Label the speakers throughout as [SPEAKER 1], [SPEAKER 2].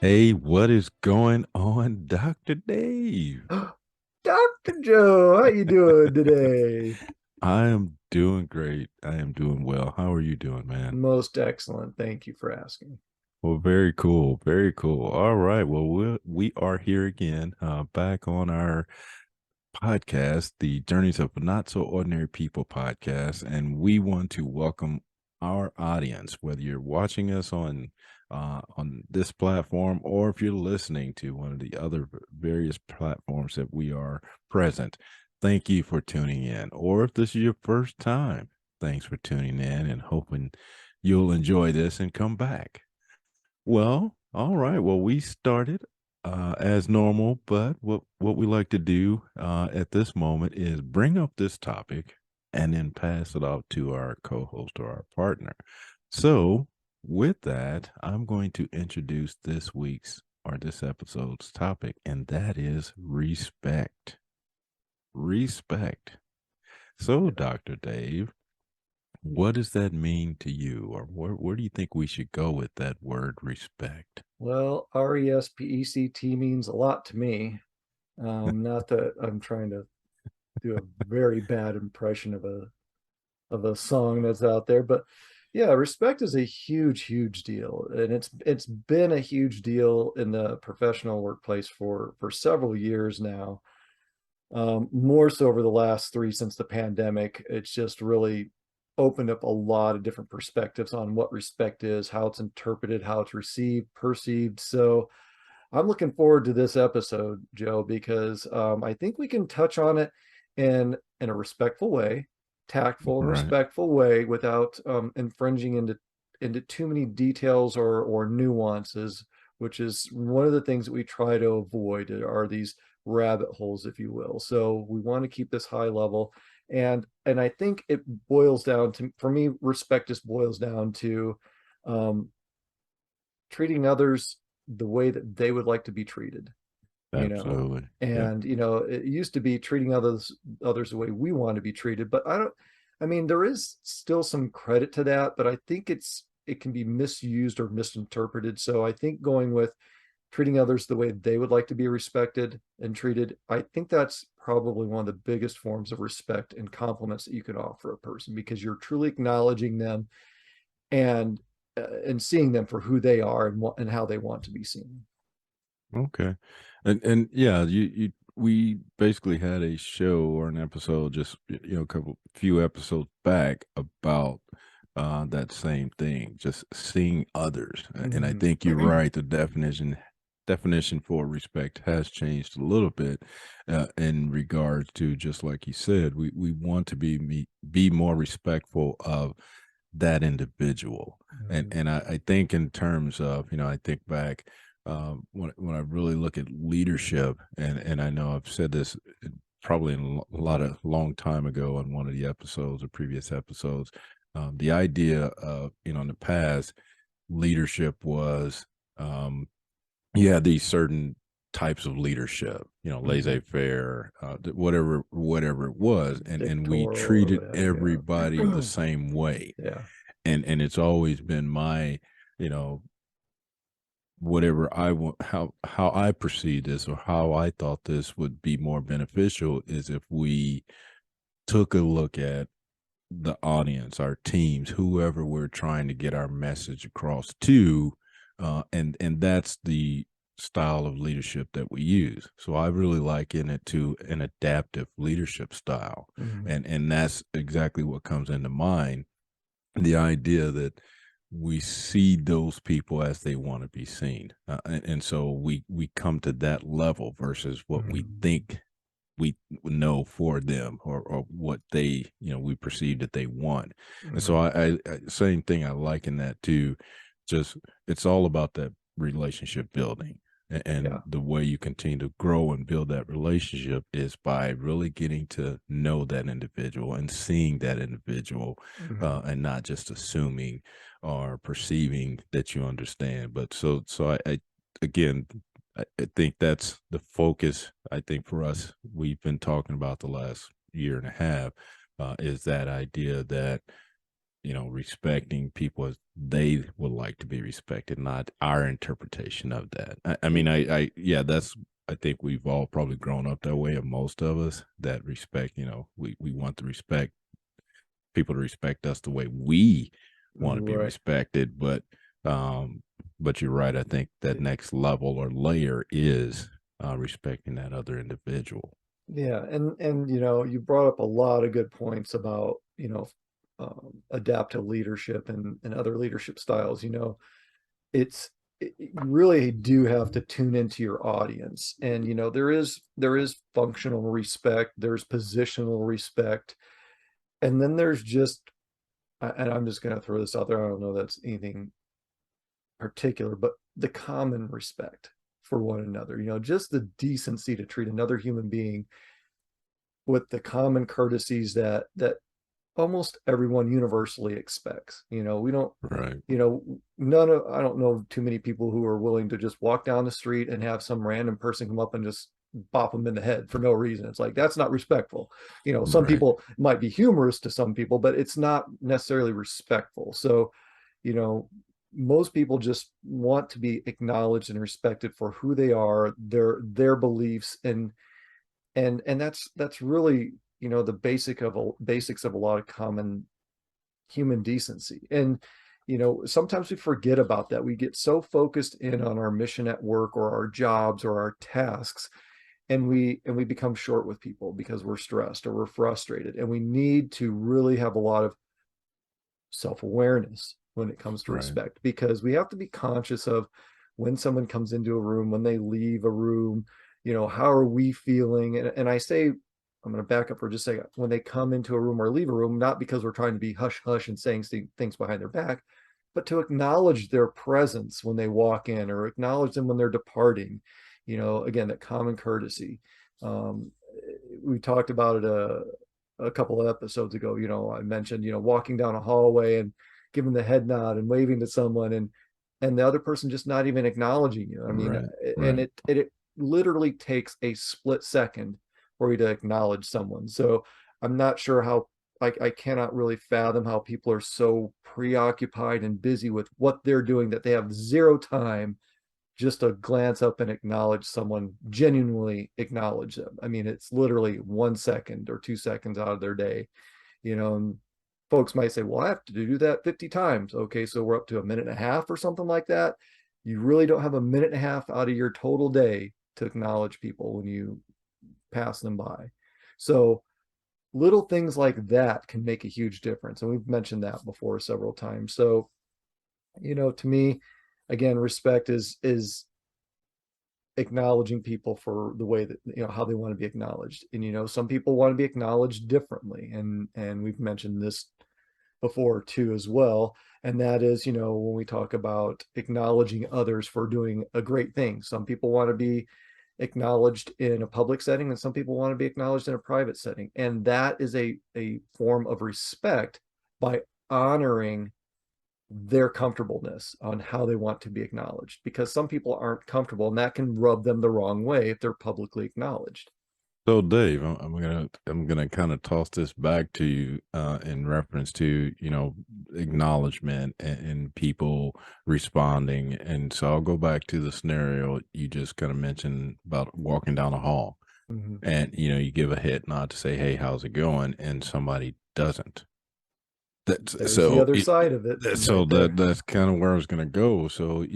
[SPEAKER 1] Hey, what is going on, Dr. Dave?
[SPEAKER 2] Dr. Joe, how you doing today?
[SPEAKER 1] I am doing great. I am doing well. How are you doing, man?
[SPEAKER 2] Most excellent. Thank you for asking.
[SPEAKER 1] Well, very cool. Very cool. All right. Well, we are here again, back on our podcast, the Journeys of Not So Ordinary People podcast, and we want to welcome our audience, whether you're watching us on this platform or if you're listening to one of the other various platforms that we are present. Thank you for tuning in, or if this is your first time, thanks for tuning in and hoping you'll enjoy this and come back. Well, all right. Well, we started as normal, but what we like to do at this moment is bring up this topic and then pass it off to our co-host or our partner. So, with that, I'm going to introduce this week's or this episode's topic, and that is respect. Respect. So, Dr. Dave, what does that mean to you, or where do you think we should go with that word respect?
[SPEAKER 2] Well, RESPECT means a lot to me. Not that I'm trying to do a very bad impression of a song that's out there, but yeah, respect is a huge, huge deal, and it's been a huge deal in the professional workplace for several years now. More so over the last three since the pandemic. It's just really opened up a lot of different perspectives on what respect is, how it's interpreted, how it's received, perceived. So I'm looking forward to this episode, Joe, because I think we can touch on it in a respectful way, tactful and
[SPEAKER 1] Right.
[SPEAKER 2] respectful way, without infringing into too many details or nuances, which is one of the things that we try to avoid are these rabbit holes, if you will. So we want to keep this high level. And I think it boils down to, for me, respect just boils down to um, treating others the way that they would like to be treated, you know.
[SPEAKER 1] Absolutely. Yeah.
[SPEAKER 2] And it used to be treating others the way we want to be treated, but I mean, there is still some credit to that, but I think it can be misused or misinterpreted. So I think going with treating others the way they would like to be respected and treated, I think that's probably one of the biggest forms of respect and compliments that you can offer a person, because you're truly acknowledging them and and seeing them for who they are and how they want to be seen.
[SPEAKER 1] Okay. And yeah, you we basically had a show or an episode just a couple few episodes back about that same thing, just seeing others. And I
[SPEAKER 2] Mm-hmm.
[SPEAKER 1] think you're right, the definition for respect has changed a little bit in regards to, just like you said, we want to be more respectful of that individual. and
[SPEAKER 2] Mm-hmm.
[SPEAKER 1] and I think in terms of, I think back, when I really look at leadership, and I know I've said this probably in a lot of long time ago on one of the episodes or previous episodes. The idea of, in the past, leadership was, you had these certain types of leadership,
[SPEAKER 2] Mm-hmm.
[SPEAKER 1] laissez-faire, whatever it was, and we
[SPEAKER 2] Dictatorial or
[SPEAKER 1] treated
[SPEAKER 2] what have
[SPEAKER 1] everybody the
[SPEAKER 2] you.
[SPEAKER 1] same way.
[SPEAKER 2] Yeah.
[SPEAKER 1] And it's always been my, you know whatever I want, how I perceive this, or how I thought this would be more beneficial, is if we took a look at the audience, our teams, whoever we're trying to get our message across to, and that's the style of leadership that we use. So I really liken it to an adaptive leadership style,
[SPEAKER 2] Mm-hmm.
[SPEAKER 1] and that's exactly what comes into mind. The idea that we see those people as they want to be seen, and so we come to that level versus what we
[SPEAKER 2] Mm-hmm.
[SPEAKER 1] think we know for them, or what they, we perceive that they want. And so
[SPEAKER 2] Mm-hmm.
[SPEAKER 1] I same thing, I liken that to, just, it's all about that relationship building. And
[SPEAKER 2] Yeah.
[SPEAKER 1] the way you continue to grow and build that relationship is by really getting to know that individual and seeing that individual,
[SPEAKER 2] Mm-hmm.
[SPEAKER 1] and not just assuming or perceiving that you understand. But so I again, I think that's the focus. I think for us, we've been talking about the last year and a half, is that idea that respecting people as they would like to be respected, not our interpretation of that. I mean, yeah, I think we've all probably grown up that way, and most of us that respect, we want to respect people to respect us the way we want to be
[SPEAKER 2] Right.
[SPEAKER 1] respected. But you're right. I think that next level or layer is respecting that other individual.
[SPEAKER 2] Yeah, and you brought up a lot of good points about adaptive leadership and other leadership styles. It's you really do have to tune into your audience, and there is functional respect, there's positional respect, and then there's just, and I'm just going to throw this out there. I don't know that's anything particular, but the common respect for one another. Just the decency to treat another human being with the common courtesies that almost everyone universally expects. We don't,
[SPEAKER 1] Right.
[SPEAKER 2] I don't know too many people who are willing to just walk down the street and have some random person come up and just bop them in the head for no reason. It's like, that's not respectful. Some
[SPEAKER 1] Right.
[SPEAKER 2] people, it might be humorous to some people, but it's not necessarily respectful. So, you know, most people just want to be acknowledged and respected for who they are, their beliefs, and that's really, the basics of a lot of common human decency. And sometimes we forget about that. We get so focused in on our mission at work or our jobs or our tasks, and we become short with people because we're stressed or we're frustrated, and we need to really have a lot of self-awareness when it comes to
[SPEAKER 1] Right.
[SPEAKER 2] respect, because we have to be conscious of when someone comes into a room, when they leave a room, how are we feeling? And I say, I'm going to back up for just a second. When they come into a room or leave a room, not because we're trying to be hush hush and saying things behind their back, but to acknowledge their presence when they walk in, or acknowledge them when they're departing. Again, that common courtesy. Um, we talked about it a couple of episodes ago. I mentioned, walking down a hallway and giving the head nod and waving to someone, and the other person just not even acknowledging you. I mean,
[SPEAKER 1] Right.
[SPEAKER 2] and
[SPEAKER 1] Right.
[SPEAKER 2] it literally takes a split second for you to acknowledge someone. So I'm not sure how, I cannot really fathom how people are so preoccupied and busy with what they're doing that they have zero time just to glance up and acknowledge someone, genuinely acknowledge them. I mean, it's literally 1 second or 2 seconds out of their day, and folks might say, well, I have to do that 50 times. Okay, so we're up to a minute and a half or something like that. You really don't have a minute and a half out of your total day to acknowledge people when you pass them by. So little things like that can make a huge difference. And we've mentioned that before several times. So, to me, again, respect is acknowledging people for the way that, how they want to be acknowledged. And some people want to be acknowledged differently, and we've mentioned this before too as well. And that is, when we talk about acknowledging others for doing a great thing, some people want to be acknowledged in a public setting, and some people want to be acknowledged in a private setting, and that is a form of respect by honoring their comfortableness on how they want to be acknowledged, because some people aren't comfortable, and that can rub them the wrong way if they're publicly acknowledged.
[SPEAKER 1] So, Dave, I'm gonna kind of toss this back to you in reference to acknowledgement and people responding, and so I'll go back to the scenario you just kind of mentioned about walking down a hall,
[SPEAKER 2] Mm-hmm.
[SPEAKER 1] and you give a head nod to say, "Hey, how's it going?" and somebody doesn't. That's
[SPEAKER 2] There's the
[SPEAKER 1] so.
[SPEAKER 2] other side of it
[SPEAKER 1] So
[SPEAKER 2] right there.
[SPEAKER 1] that's kind of where I was going to go. So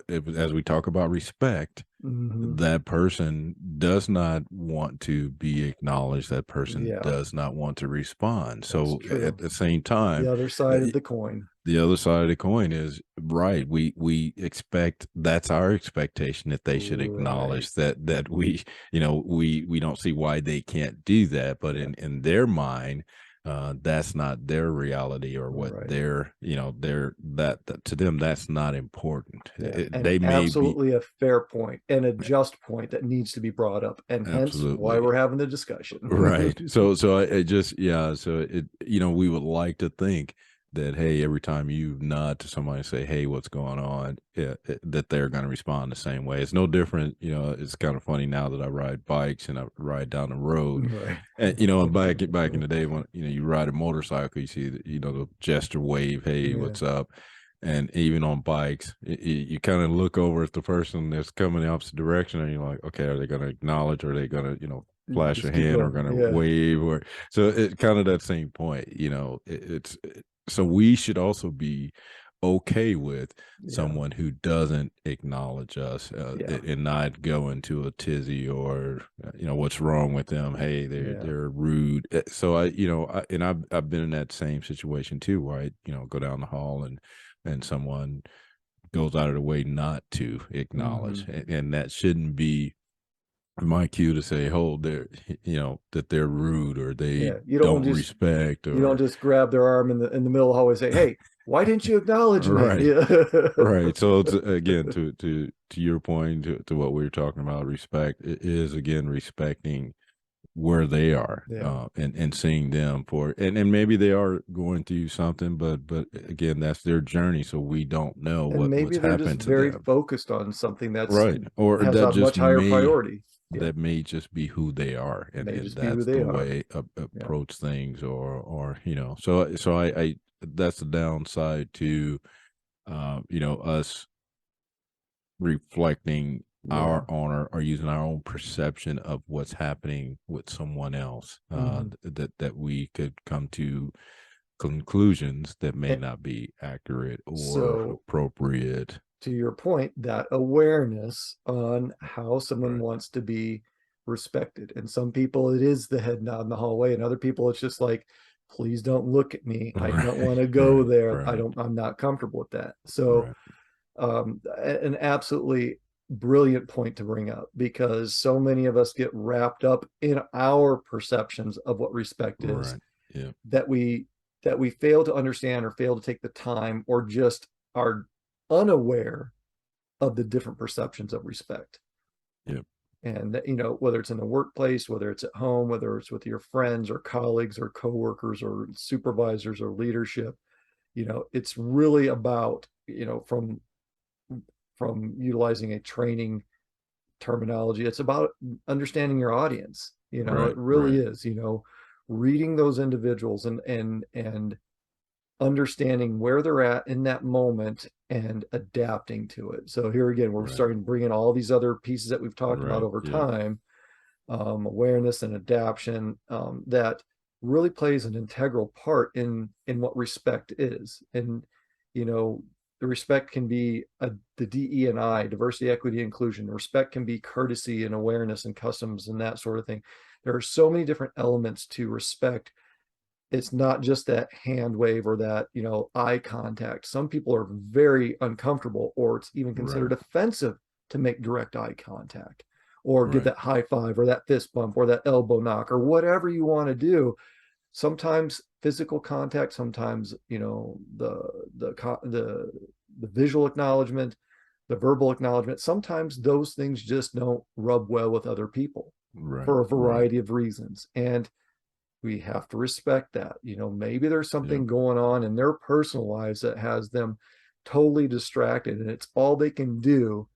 [SPEAKER 1] as we talk about respect,
[SPEAKER 2] Mm-hmm.
[SPEAKER 1] that person does not want to be acknowledged. That person
[SPEAKER 2] Yeah,
[SPEAKER 1] does not want to respond.
[SPEAKER 2] that's
[SPEAKER 1] So at
[SPEAKER 2] true.
[SPEAKER 1] the same
[SPEAKER 2] The
[SPEAKER 1] time,
[SPEAKER 2] other
[SPEAKER 1] uh,
[SPEAKER 2] side of the coin.
[SPEAKER 1] the other side of the coin is right. We expect, that's our expectation, that they should
[SPEAKER 2] Right.
[SPEAKER 1] acknowledge that we don't see why they can't do that. But
[SPEAKER 2] Yeah.
[SPEAKER 1] in their mind, that's not their reality, or what
[SPEAKER 2] Right.
[SPEAKER 1] their that to them, that's not important.
[SPEAKER 2] Yeah, and
[SPEAKER 1] They may be
[SPEAKER 2] absolutely a fair point and a just point that needs to be brought up, and hence why
[SPEAKER 1] absolutely
[SPEAKER 2] we're having the discussion.
[SPEAKER 1] right. So I just, yeah. So we would like to think that, hey, every time you nod to somebody and say, hey, what's going on, that they're going to respond the same way. It's no different. It's kind of funny now that I ride bikes and I ride down the road.
[SPEAKER 2] Right.
[SPEAKER 1] And, and back in the day when, you ride a motorcycle, you see, the gesture wave, hey,
[SPEAKER 2] Yeah.
[SPEAKER 1] what's up? And even on bikes, you kind of look over at the person that's coming the opposite direction, and you're like, okay, are they going to acknowledge? Or are they going to, flash a
[SPEAKER 2] Just keep
[SPEAKER 1] hand or
[SPEAKER 2] going.
[SPEAKER 1] going to
[SPEAKER 2] Yeah.
[SPEAKER 1] wave? Or so it kind of that same point, so we should also be okay with
[SPEAKER 2] Yeah.
[SPEAKER 1] someone who doesn't acknowledge us,
[SPEAKER 2] Yeah.
[SPEAKER 1] and not go into a tizzy or what's wrong with them, hey,
[SPEAKER 2] Yeah.
[SPEAKER 1] they're rude. So I've been in that same situation too, where I go down the hall and someone goes out of the way not to acknowledge,
[SPEAKER 2] Hmm.
[SPEAKER 1] and that shouldn't be my cue to say, hold, they're that they're rude or they
[SPEAKER 2] Yeah.
[SPEAKER 1] don't respect
[SPEAKER 2] You don't
[SPEAKER 1] or
[SPEAKER 2] just grab their arm in the middle of the hallway and say, "Hey, why didn't you acknowledge me?"
[SPEAKER 1] right.
[SPEAKER 2] Yeah.
[SPEAKER 1] Right. So it's again to your point, to what we were talking about, respect. It is again respecting where they are,
[SPEAKER 2] Yeah.
[SPEAKER 1] and seeing them for, and maybe they are going through something, but again, that's their journey, so we don't know
[SPEAKER 2] And maybe
[SPEAKER 1] what's
[SPEAKER 2] they're just
[SPEAKER 1] happened to
[SPEAKER 2] very
[SPEAKER 1] them.
[SPEAKER 2] focused on something that's
[SPEAKER 1] Right. Or
[SPEAKER 2] has
[SPEAKER 1] that
[SPEAKER 2] a
[SPEAKER 1] just
[SPEAKER 2] much higher
[SPEAKER 1] may
[SPEAKER 2] priority. Yeah.
[SPEAKER 1] just be who they are,
[SPEAKER 2] May
[SPEAKER 1] and
[SPEAKER 2] just be who
[SPEAKER 1] that's
[SPEAKER 2] they
[SPEAKER 1] the
[SPEAKER 2] are.
[SPEAKER 1] way
[SPEAKER 2] Yeah.
[SPEAKER 1] approach things, or so I that's the downside to us reflecting our
[SPEAKER 2] Yeah.
[SPEAKER 1] own, or using our own perception of what's happening with someone else,
[SPEAKER 2] Hmm.
[SPEAKER 1] that we could come to conclusions that may
[SPEAKER 2] And
[SPEAKER 1] not be accurate or
[SPEAKER 2] so
[SPEAKER 1] appropriate.
[SPEAKER 2] to your point, that awareness on how someone
[SPEAKER 1] Right.
[SPEAKER 2] wants to be respected. And some people, it is the head nod in the hallway, and other people, it's just like, please don't look at me. I don't
[SPEAKER 1] Right.
[SPEAKER 2] want to go
[SPEAKER 1] Right.
[SPEAKER 2] there.
[SPEAKER 1] Right.
[SPEAKER 2] I'm not comfortable with that. So,
[SPEAKER 1] Right.
[SPEAKER 2] an absolutely brilliant point to bring up, because so many of us get wrapped up in our perceptions of what respect is,
[SPEAKER 1] Right. Yeah.
[SPEAKER 2] that we fail to understand, or fail to take the time, or just are unaware of the different perceptions of respect.
[SPEAKER 1] Yeah.
[SPEAKER 2] And whether it's in the workplace, whether it's at home, whether it's with your friends or colleagues or coworkers or supervisors or leadership, it's really about, from utilizing a training terminology, it's about understanding your audience. It
[SPEAKER 1] Right.
[SPEAKER 2] really
[SPEAKER 1] Right.
[SPEAKER 2] is, reading those individuals, and understanding where they're at in that moment and adapting to it. So here again, we're
[SPEAKER 1] Right.
[SPEAKER 2] starting to bring in all these other pieces that we've talked about
[SPEAKER 1] Right.
[SPEAKER 2] over
[SPEAKER 1] Yeah.
[SPEAKER 2] time, awareness and adaptation, that really plays an integral part in what respect is. And the respect can be the DE&I, diversity, equity, inclusion. Respect can be courtesy and awareness and customs and that sort of thing. There are so many different elements to respect. It's not just that hand wave or that eye contact. Some people are very uncomfortable, or it's even
[SPEAKER 1] Right.
[SPEAKER 2] considered offensive to make direct eye contact, or give
[SPEAKER 1] Right.
[SPEAKER 2] that high five, or that fist bump, or that elbow knock, or whatever you want to do. Sometimes physical contact, sometimes the visual acknowledgement, the verbal acknowledgement, sometimes those things just don't rub well with other people
[SPEAKER 1] Right.
[SPEAKER 2] for a
[SPEAKER 1] Right.
[SPEAKER 2] variety of reasons. And we have to respect that. Maybe there's
[SPEAKER 1] Yeah.
[SPEAKER 2] something going on in their personal lives that has them totally distracted, and it's all they can do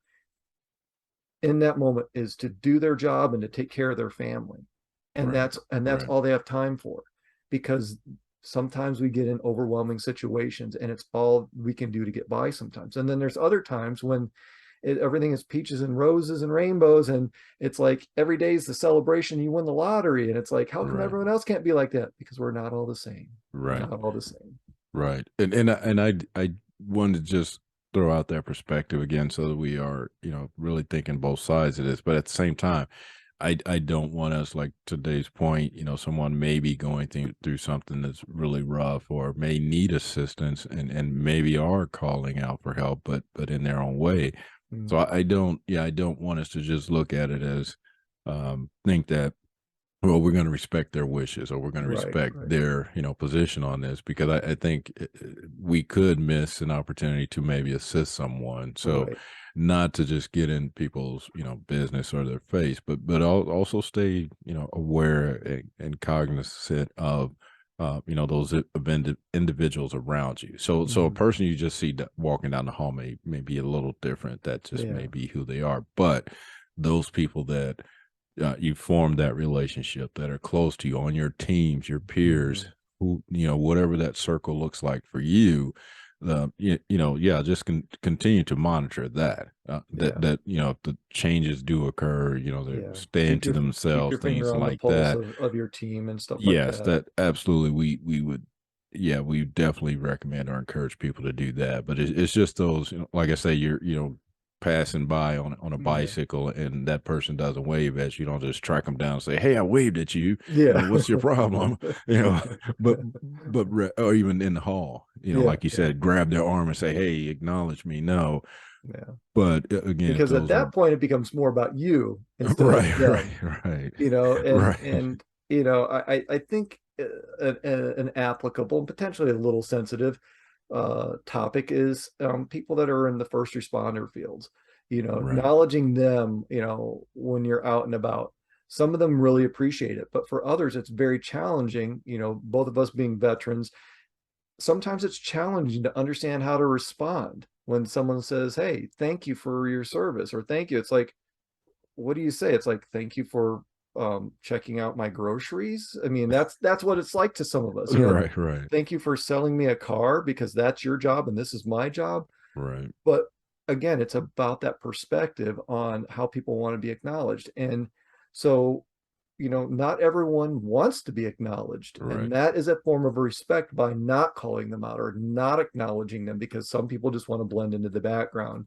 [SPEAKER 2] in that moment is to do their job and to take care of their family. And
[SPEAKER 1] Right.
[SPEAKER 2] that's
[SPEAKER 1] Right.
[SPEAKER 2] all they have time for, because sometimes we get in overwhelming situations and it's all we can do to get by sometimes. And then there's other times when everything is peaches and roses and rainbows, and it's like every day is the celebration, you win the lottery, and it's like, how come
[SPEAKER 1] Right.
[SPEAKER 2] everyone else can't be like that? Because we're not all the same. We're
[SPEAKER 1] Right.
[SPEAKER 2] not all the same.
[SPEAKER 1] Right. And I wanted to just throw out that perspective again, so that we are, really thinking both sides of this. But at the same time, I don't want us, like today's point, someone may be going through something that's really rough, or may need assistance, and maybe are calling out for help, but in their own way.
[SPEAKER 2] Mm.
[SPEAKER 1] So I don't want us to just look at it as, think that, well, we're going to respect their wishes, or we're going to
[SPEAKER 2] Right,
[SPEAKER 1] respect
[SPEAKER 2] right,
[SPEAKER 1] their, position on this, because I think we could miss an opportunity to maybe assist someone. So,
[SPEAKER 2] right.
[SPEAKER 1] not to just get in people's, business or their face, but also stay, aware and cognizant of, those individuals around you. So a
[SPEAKER 2] Mhm.
[SPEAKER 1] person you just see walking down the hall may be a little different. That just may
[SPEAKER 2] Yeah.
[SPEAKER 1] be who they are. But those people that you form that relationship, that are close to you on your teams, your peers,
[SPEAKER 2] Mhm.
[SPEAKER 1] who, whatever that circle looks like for you, yeah, just continue to monitor that.
[SPEAKER 2] Yeah.
[SPEAKER 1] If the changes do occur, they're
[SPEAKER 2] Yeah.
[SPEAKER 1] staying to
[SPEAKER 2] Keep
[SPEAKER 1] themselves,
[SPEAKER 2] your finger
[SPEAKER 1] things
[SPEAKER 2] on the
[SPEAKER 1] like
[SPEAKER 2] pulse
[SPEAKER 1] that.
[SPEAKER 2] of your team and stuff like
[SPEAKER 1] Yes,
[SPEAKER 2] that.
[SPEAKER 1] that absolutely we would, yeah, we definitely recommend or encourage people to do that. But it's just those, like I say, you're passing by on a
[SPEAKER 2] Yeah.
[SPEAKER 1] bicycle and that person doesn't wave at you. You don't just track them down and say, "Hey, I waved at you.
[SPEAKER 2] Yeah.
[SPEAKER 1] What's your problem?" You know, but or even in the hall,
[SPEAKER 2] Yeah.
[SPEAKER 1] like you
[SPEAKER 2] Yeah.
[SPEAKER 1] said, grab their arm and say, "Hey, acknowledge me." No,
[SPEAKER 2] Yeah.
[SPEAKER 1] but again, if
[SPEAKER 2] Because at
[SPEAKER 1] those are
[SPEAKER 2] that point it becomes more about you instead of
[SPEAKER 1] right,
[SPEAKER 2] them,
[SPEAKER 1] right, right,
[SPEAKER 2] and
[SPEAKER 1] right,
[SPEAKER 2] I think an applicable and potentially a little sensitive topic is people that are in the first responder fields,
[SPEAKER 1] right,
[SPEAKER 2] acknowledging them, when you're out and about. Some of them really appreciate it, but for others it's very challenging, both of us being veterans. Sometimes it's challenging to understand how to respond when someone says, "Hey, thank you for your service," or "Thank you." It's like, what do you say? It's like, "Thank you for checking out my groceries." I mean, that's what it's like to some of us.
[SPEAKER 1] right, right,
[SPEAKER 2] "Thank you for selling me a car because that's your job and this is my job."
[SPEAKER 1] right,
[SPEAKER 2] But again, it's about that perspective on how people want to be acknowledged. And so, not everyone wants to be acknowledged. And
[SPEAKER 1] right.
[SPEAKER 2] that is a form of respect by not calling them out or not acknowledging them, because some people just want to blend into the background.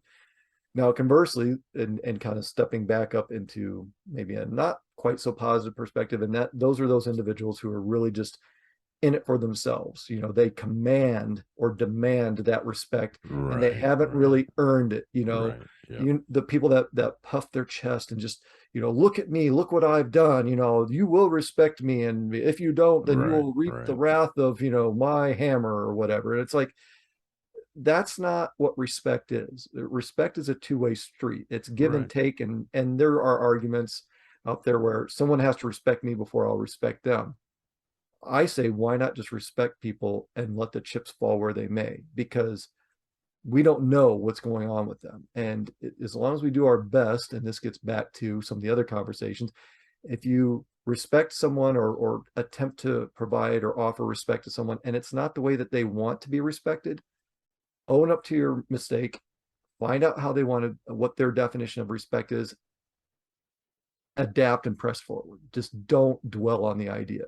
[SPEAKER 2] Now, conversely, and kind of stepping back up into maybe a not quite so positive perspective, and that those are those individuals who are really just in it for themselves. They command or demand that respect, and they
[SPEAKER 1] Right,
[SPEAKER 2] haven't
[SPEAKER 1] right,
[SPEAKER 2] really earned it.
[SPEAKER 1] right. Yeah.
[SPEAKER 2] The people that puff their chest and just, look at me, look what I've done. You will respect me, and if you don't, then you
[SPEAKER 1] Right,
[SPEAKER 2] will reap the
[SPEAKER 1] right,
[SPEAKER 2] wrath of my hammer or whatever. And it's like, that's not what respect is. Respect is a two-way street. It's give and
[SPEAKER 1] right,
[SPEAKER 2] take, and there are arguments out there where someone has to respect me before I'll respect them. I say, why not just respect people and let the chips fall where they may? Because we don't know what's going on with them. And as long as we do our best, and this gets back to some of the other conversations, if you respect someone, or attempt to provide or offer respect to someone, and it's not the way that they want to be respected, own up to your mistake, find out how they want to, what their definition of respect is, adapt and press forward. Just don't dwell on the idea.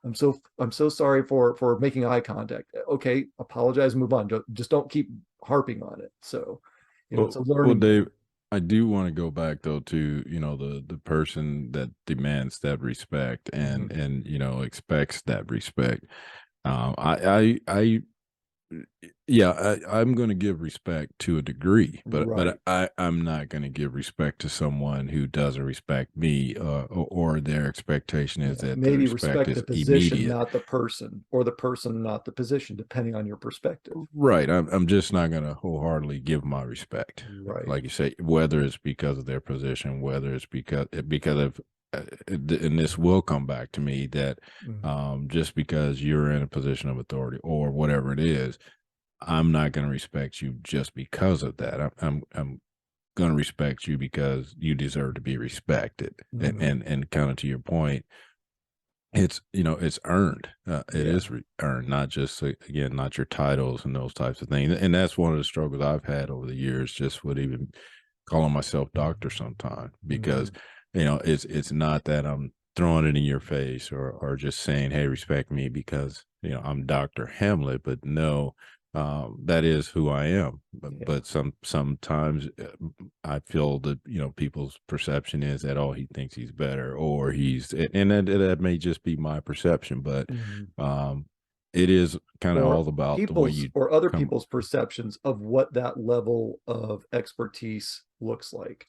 [SPEAKER 2] I'm so sorry for making eye contact. Okay, apologize, move on. Just don't keep harping on it. So, it's a
[SPEAKER 1] well,
[SPEAKER 2] learning thing.
[SPEAKER 1] Dave, I do want to go back though to the person that demands that respect
[SPEAKER 2] Mhm.
[SPEAKER 1] and expects that respect. I Yeah, I'm going to give respect to a degree, but
[SPEAKER 2] Right.
[SPEAKER 1] I'm not going to give respect to someone who doesn't respect me, or their expectation is
[SPEAKER 2] Yeah.
[SPEAKER 1] that the
[SPEAKER 2] Maybe
[SPEAKER 1] respect
[SPEAKER 2] respect the
[SPEAKER 1] is
[SPEAKER 2] position,
[SPEAKER 1] immediate.
[SPEAKER 2] not the person, or the person, not the position, depending on your perspective.
[SPEAKER 1] Right. I'm just not going to wholeheartedly give my respect,
[SPEAKER 2] Right.
[SPEAKER 1] like you say, whether it's because of their position, whether it's because of, and this will come back to me that
[SPEAKER 2] Mhm.
[SPEAKER 1] just because you're in a position of authority or whatever it is, I'm not going to respect you just because of that. I'm going to respect you because you deserve to be respected. And
[SPEAKER 2] Mhm.
[SPEAKER 1] and kind of to your point, it's earned. It
[SPEAKER 2] Yeah.
[SPEAKER 1] is earned, not just again, not your titles and those types of things. And that's one of the struggles I've had over the years, just with even calling myself doctor sometime, because
[SPEAKER 2] Mhm.
[SPEAKER 1] it's not that I'm throwing it in your face or just saying, hey, respect me because I'm Dr. Hamlet, but no, that is who I am.
[SPEAKER 2] Yeah.
[SPEAKER 1] But sometimes I feel that people's perception is that, oh, he thinks he's better, or and that may just be my perception, but
[SPEAKER 2] Mhm.
[SPEAKER 1] um it is kind of
[SPEAKER 2] Or
[SPEAKER 1] all about the way
[SPEAKER 2] people's
[SPEAKER 1] you
[SPEAKER 2] or other
[SPEAKER 1] come.
[SPEAKER 2] people's perceptions of what that level of expertise looks like.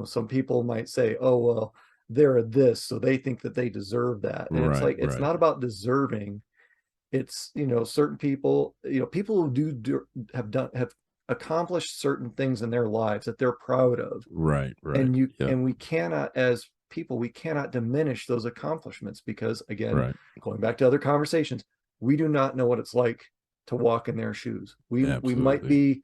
[SPEAKER 2] Some people might say, "Oh, well, they're this, so they think that they deserve that." And it's
[SPEAKER 1] Right,
[SPEAKER 2] like, it's
[SPEAKER 1] right,
[SPEAKER 2] not about deserving. It's, certain people, people who have accomplished certain things in their lives that they're proud of.
[SPEAKER 1] right, right.
[SPEAKER 2] And
[SPEAKER 1] Yeah.
[SPEAKER 2] we cannot, as people, we cannot diminish those accomplishments because, again,
[SPEAKER 1] Right.
[SPEAKER 2] going back to other conversations, we do not know what it's like to walk in their shoes. We might
[SPEAKER 1] Absolutely.
[SPEAKER 2] be,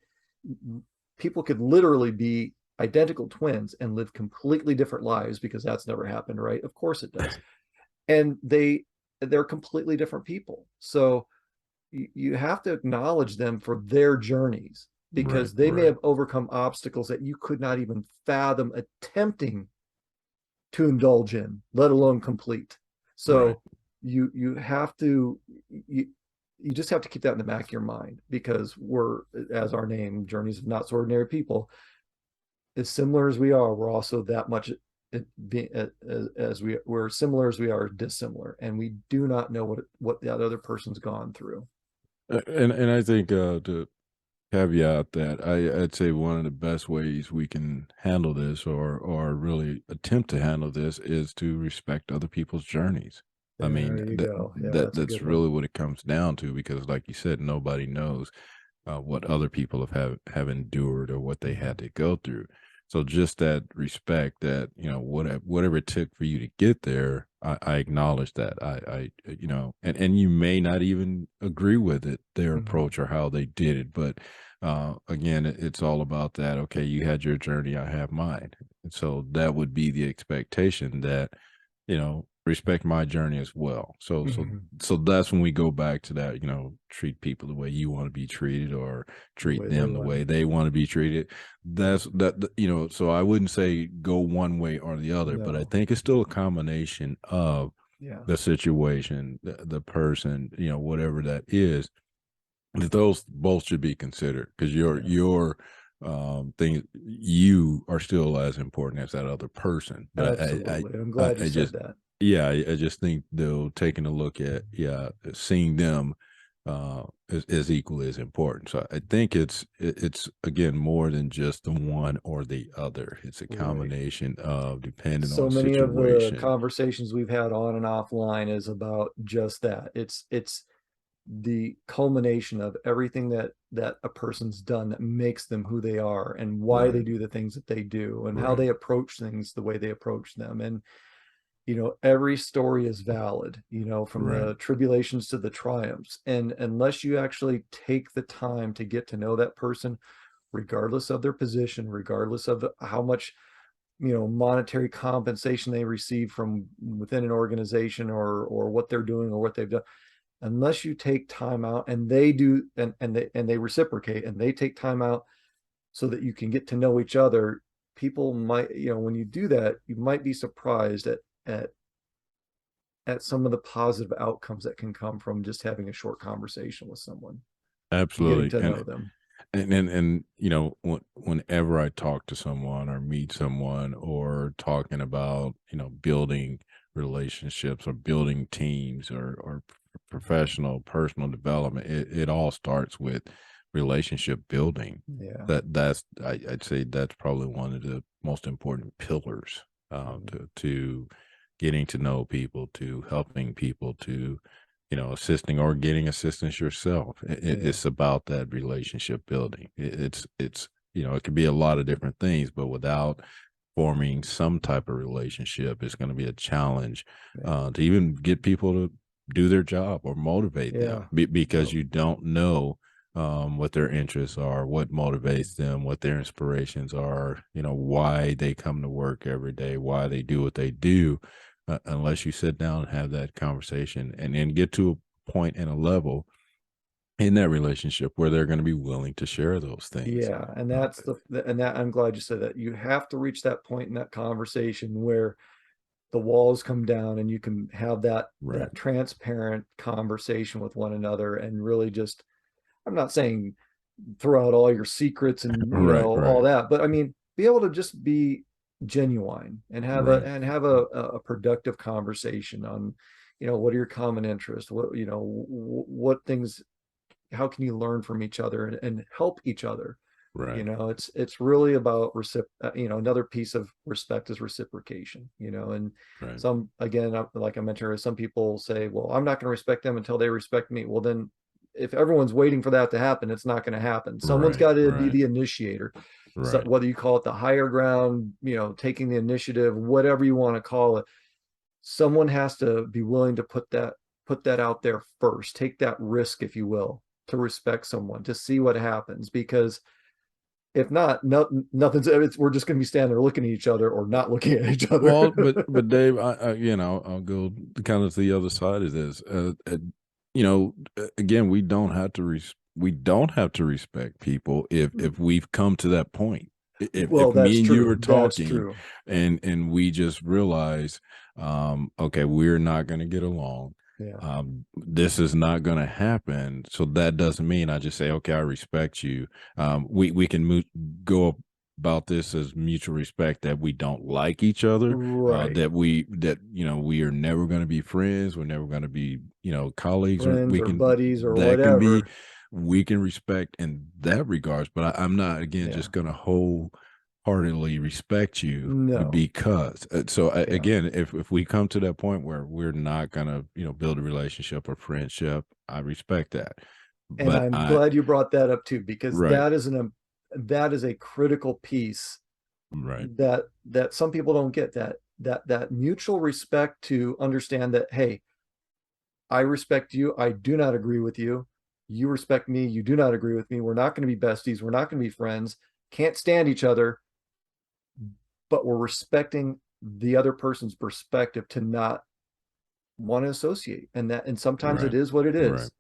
[SPEAKER 2] people could literally be identical twins and live completely different lives because that's never happened, right? Of course it does. And they're completely different people. So you have to acknowledge them for their journeys
[SPEAKER 1] Right.
[SPEAKER 2] because they may
[SPEAKER 1] Right.
[SPEAKER 2] have overcome obstacles that you could not even fathom attempting to indulge in, let alone complete.
[SPEAKER 1] Right.
[SPEAKER 2] So you have to, you just have to keep that in the back of your mind because we're, as our name, Journeys of Not So Ordinary People, as similar as we are, we're also that much as we're similar as we are dissimilar, and we do not know what that other person's gone through.
[SPEAKER 1] And I think to caveat that, I'd say one of the best ways we can handle this, or really attempt to handle this, is to respect other people's journeys. I mean,
[SPEAKER 2] There you go. Yeah, that's a
[SPEAKER 1] that's
[SPEAKER 2] good one.
[SPEAKER 1] really what it comes down to, because like you said, nobody knows what other people have endured or what they had
[SPEAKER 2] Mhm.
[SPEAKER 1] to go through. So just that respect, that whatever it took for you to get there, I acknowledge that. And you may not even agree with it, their
[SPEAKER 2] Mhm.
[SPEAKER 1] approach or how they did it, but again, it's all about that. Okay, you had your journey, I have mine, and so that would be the expectation, that respect my journey as well.
[SPEAKER 2] Mhm.
[SPEAKER 1] So that's when we go back to that, treat people the way you want to be treated, or
[SPEAKER 2] The
[SPEAKER 1] treat
[SPEAKER 2] way they
[SPEAKER 1] them the
[SPEAKER 2] want
[SPEAKER 1] way
[SPEAKER 2] to.
[SPEAKER 1] they want to be treated. So I wouldn't say go one way or the other, but I
[SPEAKER 2] No.
[SPEAKER 1] think it's still a combination of
[SPEAKER 2] Yeah.
[SPEAKER 1] the situation, the person, whatever that is, that those both should be considered, because
[SPEAKER 2] Yeah.
[SPEAKER 1] your thing, you are still as important as that other person. But
[SPEAKER 2] Absolutely. I'm
[SPEAKER 1] I,
[SPEAKER 2] glad you
[SPEAKER 1] I
[SPEAKER 2] said
[SPEAKER 1] just
[SPEAKER 2] that.
[SPEAKER 1] yeah, I just think, though, taking a look at, seeing them is equally as important. So I think it's again more than just the one or the other. It's a
[SPEAKER 2] Right.
[SPEAKER 1] combination of, depending
[SPEAKER 2] So
[SPEAKER 1] on
[SPEAKER 2] many of the
[SPEAKER 1] situation.
[SPEAKER 2] conversations we've had on and offline is about just that. It's the culmination of everything that a person's done that makes them who they are and why they
[SPEAKER 1] Right.
[SPEAKER 2] do the things that they do and how
[SPEAKER 1] Right.
[SPEAKER 2] they approach things the way they approach them. And every story is valid, from
[SPEAKER 1] Right.
[SPEAKER 2] the tribulations to the triumphs. And unless you actually take the time to get to know that person, regardless of their position, regardless of how much monetary compensation they receive from within an organization, or what they're doing or what they've done, unless you take time out and they do, and they reciprocate and they take time out so that you can get to know each other, people might, when you do that, you might be surprised at at some of the positive outcomes that can come from just having a short conversation with someone and getting
[SPEAKER 1] Absolutely.
[SPEAKER 2] to
[SPEAKER 1] And
[SPEAKER 2] know them.
[SPEAKER 1] whenever I talk to someone or meet someone, or talking about, building relationships or building teams, or professional personal development, it all starts with relationship building.
[SPEAKER 2] Yeah.
[SPEAKER 1] I'd say that's probably one of the most important pillars,
[SPEAKER 2] Mhm.
[SPEAKER 1] to getting to know people, to helping people, to assisting or getting assistance yourself.
[SPEAKER 2] Yeah.
[SPEAKER 1] It's about that relationship building. It's it could be a lot of different things, but without forming some type of relationship, it's going to be a challenge
[SPEAKER 2] Yeah.
[SPEAKER 1] to even get people to do their job or motivate them,
[SPEAKER 2] Yeah.
[SPEAKER 1] because
[SPEAKER 2] Yep.
[SPEAKER 1] you don't know what their interests are, what motivates them, what their inspirations are, why they come to work every day, why they do what they do, unless you sit down and have that conversation, and then get to a point and a level in that relationship where they're going to be willing to share those things.
[SPEAKER 2] Yeah. And
[SPEAKER 1] Uh,
[SPEAKER 2] that's and that, I'm glad you said that. You have to reach that point in that conversation where the walls come down and you can have
[SPEAKER 1] right,
[SPEAKER 2] that transparent conversation with one another and really just, I'm not saying throw out all your secrets and
[SPEAKER 1] right,
[SPEAKER 2] all
[SPEAKER 1] right,
[SPEAKER 2] that, but I mean, be able to just be genuine and
[SPEAKER 1] right,
[SPEAKER 2] have a productive conversation on, what are your common interests, what things, how can you learn from each other and help each other.
[SPEAKER 1] right,
[SPEAKER 2] It's really about another piece of respect is reciprocation, and
[SPEAKER 1] right,
[SPEAKER 2] some, again, like I mentioned, some people say, well, I'm not going to respect them until they respect me. Well, then if everyone's waiting for that to happen, it's not going to happen. Someone's
[SPEAKER 1] right,
[SPEAKER 2] got to be
[SPEAKER 1] right,
[SPEAKER 2] the initiator. So
[SPEAKER 1] Right.
[SPEAKER 2] whether you call it the higher ground, taking the initiative, whatever you want to call it, someone has to be willing to put that out there first, take that risk, if you will, to respect someone, to see what happens. Because if not, nothing's, we're just going to be standing there looking at each other or not looking at each other.
[SPEAKER 1] Well, but Dave, I'll go kind of to the other side of this. Again, we don't have to respect people if we've come to that point.
[SPEAKER 2] Well,
[SPEAKER 1] If me
[SPEAKER 2] that's
[SPEAKER 1] and you
[SPEAKER 2] true.
[SPEAKER 1] are
[SPEAKER 2] That's
[SPEAKER 1] talking
[SPEAKER 2] true.
[SPEAKER 1] and we just realize, okay, we're not going to get along.
[SPEAKER 2] Yeah.
[SPEAKER 1] This is not going to happen. So that doesn't mean I just say, okay, I respect you. We can go about this as mutual respect that we don't like each other,
[SPEAKER 2] Right.
[SPEAKER 1] that we are never going to be friends, we're never going to be colleagues, or
[SPEAKER 2] Friends
[SPEAKER 1] we
[SPEAKER 2] or
[SPEAKER 1] can
[SPEAKER 2] buddies or
[SPEAKER 1] that can be
[SPEAKER 2] whatever.
[SPEAKER 1] we can respect in that regards. But I'm not, again,
[SPEAKER 2] Yeah.
[SPEAKER 1] just going to wholeheartedly respect you
[SPEAKER 2] No.
[SPEAKER 1] because so
[SPEAKER 2] Yeah.
[SPEAKER 1] again, if we come to that point where we're not going to build a relationship or friendship, I respect that.
[SPEAKER 2] And
[SPEAKER 1] But
[SPEAKER 2] I'm
[SPEAKER 1] I
[SPEAKER 2] glad you brought that up too, because
[SPEAKER 1] right,
[SPEAKER 2] that is a critical piece
[SPEAKER 1] right,
[SPEAKER 2] that some people don't get, that mutual respect, to understand that, hey, I respect you, I do not agree with you, you respect me, you do not agree with me, we're not going to be besties, we're not going to be friends, can't stand each other, but we're respecting the other person's perspective to not want to associate. And sometimes it
[SPEAKER 1] right,
[SPEAKER 2] is what it
[SPEAKER 1] right.
[SPEAKER 2] is.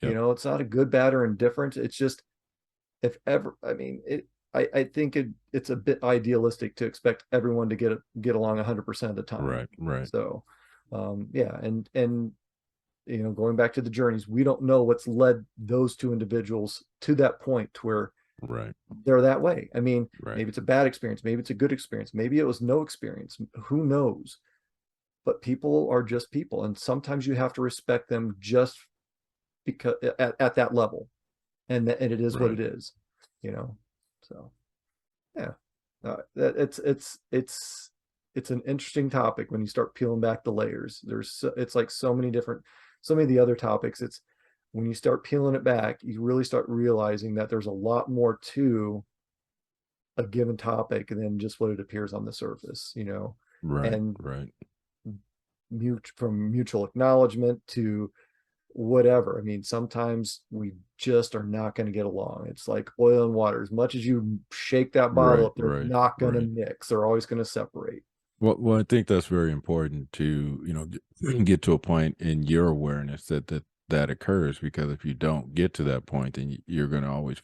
[SPEAKER 1] Yep.
[SPEAKER 2] It's not a good, bad, or indifferent. It's just, if ever, I mean, I think it's a bit idealistic to expect everyone to get along 100% of the time.
[SPEAKER 1] Right, right,
[SPEAKER 2] So, yeah, and going back to the journeys, we don't know what's led those two individuals to that point where
[SPEAKER 1] right,
[SPEAKER 2] they're that way. I mean,
[SPEAKER 1] right,
[SPEAKER 2] maybe it's a bad experience, maybe it's a good experience, maybe it was no experience. Who knows? But people are just people, and sometimes you have to respect them just because at that level, and it is what
[SPEAKER 1] right,
[SPEAKER 2] it is, you know. So yeah, it's an interesting topic when you start peeling back the layers. It's like so many of the other topics. It's when you start peeling it back, you really start realizing that there's a lot more to a given topic than just what it appears on the surface,
[SPEAKER 1] right,
[SPEAKER 2] and
[SPEAKER 1] right,
[SPEAKER 2] from mutual acknowledgement to whatever. I mean, sometimes we just are not going to get along. It's like oil and water. As much as you shake that bottle
[SPEAKER 1] right,
[SPEAKER 2] up, they're
[SPEAKER 1] right,
[SPEAKER 2] not going to
[SPEAKER 1] right.
[SPEAKER 2] mix. They're always going to separate.
[SPEAKER 1] Well, I think that's very important to get to a point in your awareness that occurs, because if you don't get to that point, then you're going to always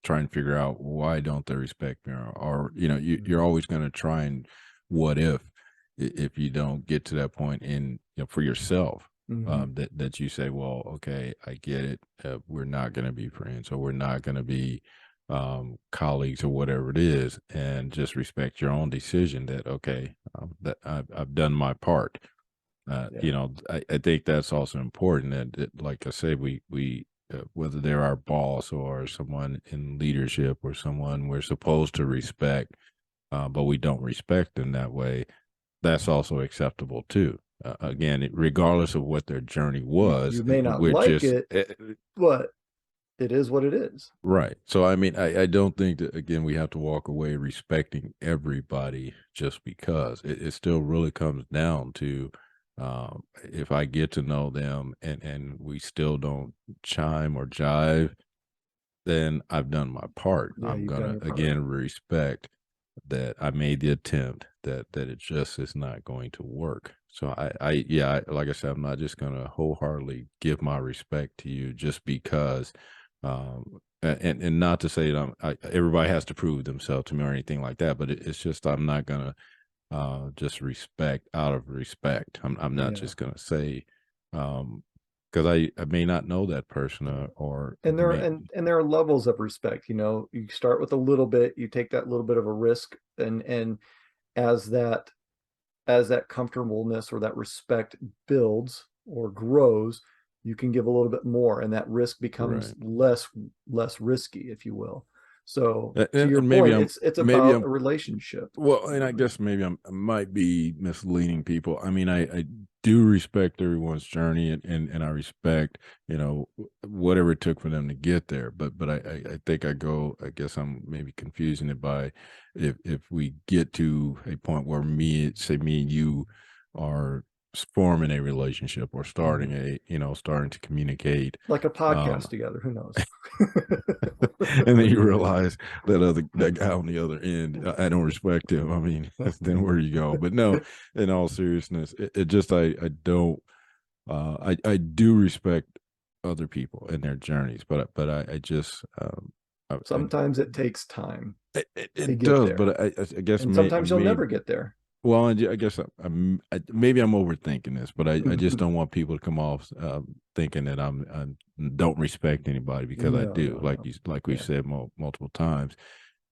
[SPEAKER 1] try and figure out, why don't they respect me, or you're
[SPEAKER 2] Mhm.
[SPEAKER 1] always going to try and what if you don't get to that point in for yourself,
[SPEAKER 2] Mhm.
[SPEAKER 1] that you say, well, okay, I get it, we're not going to be friends, or we're not going to be colleagues, or whatever it is, and just respect your own decision that, okay, that I've done my part.
[SPEAKER 2] Yeah.
[SPEAKER 1] I think that's also important, that like I say, we whether they're our boss or someone in leadership or someone we're supposed to respect, but we don't respect them that way, that's also acceptable too. Again, regardless of what their journey was,
[SPEAKER 2] You may not
[SPEAKER 1] we're
[SPEAKER 2] like
[SPEAKER 1] just
[SPEAKER 2] it, but it is what it is.
[SPEAKER 1] right. So, I mean, I don't think that, again, we have to walk away respecting everybody just because. It still really comes down to, if I get to know them and we still don't chime or jive, then I've done my part.
[SPEAKER 2] Yeah,
[SPEAKER 1] I'm
[SPEAKER 2] you've
[SPEAKER 1] going
[SPEAKER 2] done
[SPEAKER 1] to,
[SPEAKER 2] your part.
[SPEAKER 1] again, respect that I made the attempt, that it just is not going to work. So yeah, like I said, I'm not just going to wholeheartedly give my respect to you just because, and not to say that everybody has to prove themselves to me or anything like that, but it's just, I'm not going to just respect out of respect. I'm not
[SPEAKER 2] Yeah.
[SPEAKER 1] just going to say, because I may not know that person, or
[SPEAKER 2] And there
[SPEAKER 1] may
[SPEAKER 2] and there are levels of respect. You start with a little bit, you take that little bit of a risk, and as that comfortableness or that respect builds or grows, you can give a little bit more, and that risk becomes
[SPEAKER 1] right,
[SPEAKER 2] less risky, if you will. So to your
[SPEAKER 1] and maybe
[SPEAKER 2] point,
[SPEAKER 1] I'm
[SPEAKER 2] it's
[SPEAKER 1] maybe
[SPEAKER 2] about
[SPEAKER 1] I'm
[SPEAKER 2] a relationship.
[SPEAKER 1] well, and I guess maybe I might be misleading people. I mean, I do respect everyone's journey, and I respect, whatever it took for them to get there. But I think I guess I'm maybe confusing it by if we get to a point where me and you are forming a relationship or
[SPEAKER 2] Mhm.
[SPEAKER 1] starting to communicate.
[SPEAKER 2] Like a
[SPEAKER 1] um
[SPEAKER 2] podcast together, who knows?
[SPEAKER 1] and then you realize that guy on the other end, I don't respect him. I mean, then where you go? But no, in all seriousness, it just I don't I do respect other people and their journeys, but I just
[SPEAKER 2] Sometimes it takes time to
[SPEAKER 1] it
[SPEAKER 2] get
[SPEAKER 1] does,
[SPEAKER 2] there,
[SPEAKER 1] but I guess
[SPEAKER 2] and sometimes you'll
[SPEAKER 1] maybe
[SPEAKER 2] never get there.
[SPEAKER 1] well, I guess maybe I'm overthinking this, but I just don't want people to come off thinking that I don't respect anybody, because I
[SPEAKER 2] No,
[SPEAKER 1] do.
[SPEAKER 2] no,
[SPEAKER 1] Like
[SPEAKER 2] no.
[SPEAKER 1] we've
[SPEAKER 2] Yeah.
[SPEAKER 1] said multiple times,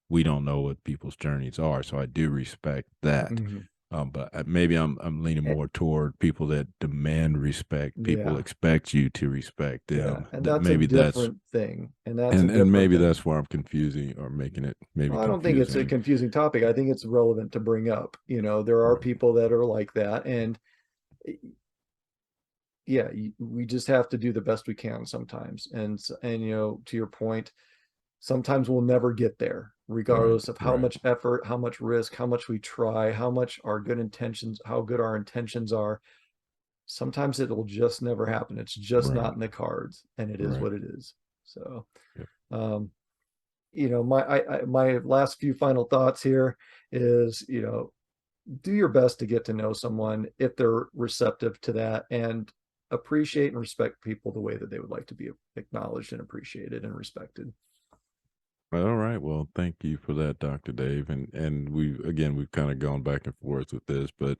[SPEAKER 1] we don't know what people's journeys are, so I do respect that.
[SPEAKER 2] Mhm.
[SPEAKER 1] But maybe I'm leaning
[SPEAKER 2] Eh,
[SPEAKER 1] more toward people that demand respect. People
[SPEAKER 2] yeah.
[SPEAKER 1] expect you to respect
[SPEAKER 2] Yeah.
[SPEAKER 1] them.
[SPEAKER 2] And
[SPEAKER 1] That
[SPEAKER 2] that's a
[SPEAKER 1] maybe that's
[SPEAKER 2] different thing. And that's a
[SPEAKER 1] and
[SPEAKER 2] different
[SPEAKER 1] maybe
[SPEAKER 2] thing.
[SPEAKER 1] that's where I'm confusing or making it maybe
[SPEAKER 2] Well, I don't think it's a
[SPEAKER 1] confusing.
[SPEAKER 2] confusing topic. I think it's relevant to bring up. There are
[SPEAKER 1] Right.
[SPEAKER 2] people that are like that. And yeah, we just have to do the best we can sometimes. And to your point, sometimes we'll never get there,
[SPEAKER 1] Right.
[SPEAKER 2] regardless of how
[SPEAKER 1] Right.
[SPEAKER 2] much effort, how much risk, how much we try, how much our good intentions, how good our intentions are. Sometimes it will just never happen. It's just
[SPEAKER 1] Right.
[SPEAKER 2] not in the cards, and it is
[SPEAKER 1] Right.
[SPEAKER 2] what it is. So,
[SPEAKER 1] Yep.
[SPEAKER 2] um, my last few final thoughts here is, do your best to get to know someone if they're receptive to that, and appreciate and respect people the way that they would like to be acknowledged and appreciated and respected.
[SPEAKER 1] All right. Well, thank you for that, Dr. Dave. And we've kind of gone back and forth with this, but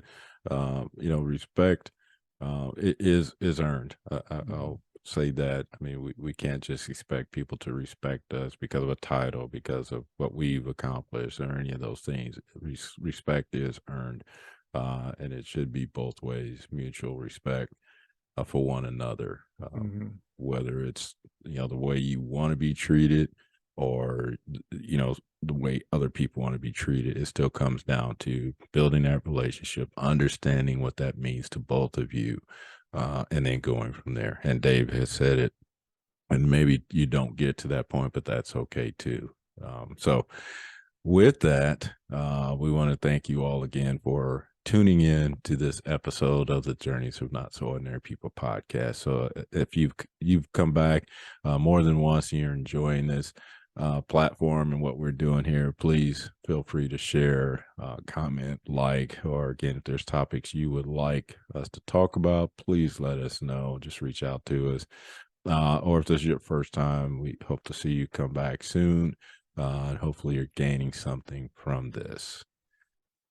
[SPEAKER 1] respect is earned.
[SPEAKER 2] Mhm.
[SPEAKER 1] I'll say that. I mean, we can't just expect people to respect us because of a title, because of what we've accomplished, or any of those things. Respect is earned, and it should be both ways, mutual respect for one another.
[SPEAKER 2] Mhm.
[SPEAKER 1] Whether it's the way you want to be treated, or the way other people want to be treated, it still comes down to building that relationship, understanding what that means to both of you, and then going from there. And Dave has said it, and maybe you don't get to that point, but that's okay too. So with that, we want to thank you all again for tuning in to this episode of the Journeys of Not So Ordinary People podcast. So if you've come back more than once and you're enjoying this platform and what we're doing here, please feel free to share, comment, like, or again, if there's topics you would like us to talk about, please let us know. Just reach out to us. Or if this is your first time, we hope to see you come back soon. And hopefully you're gaining something from this.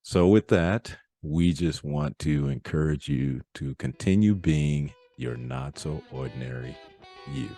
[SPEAKER 1] So, with that, we just want to encourage you to continue being your not so ordinary you.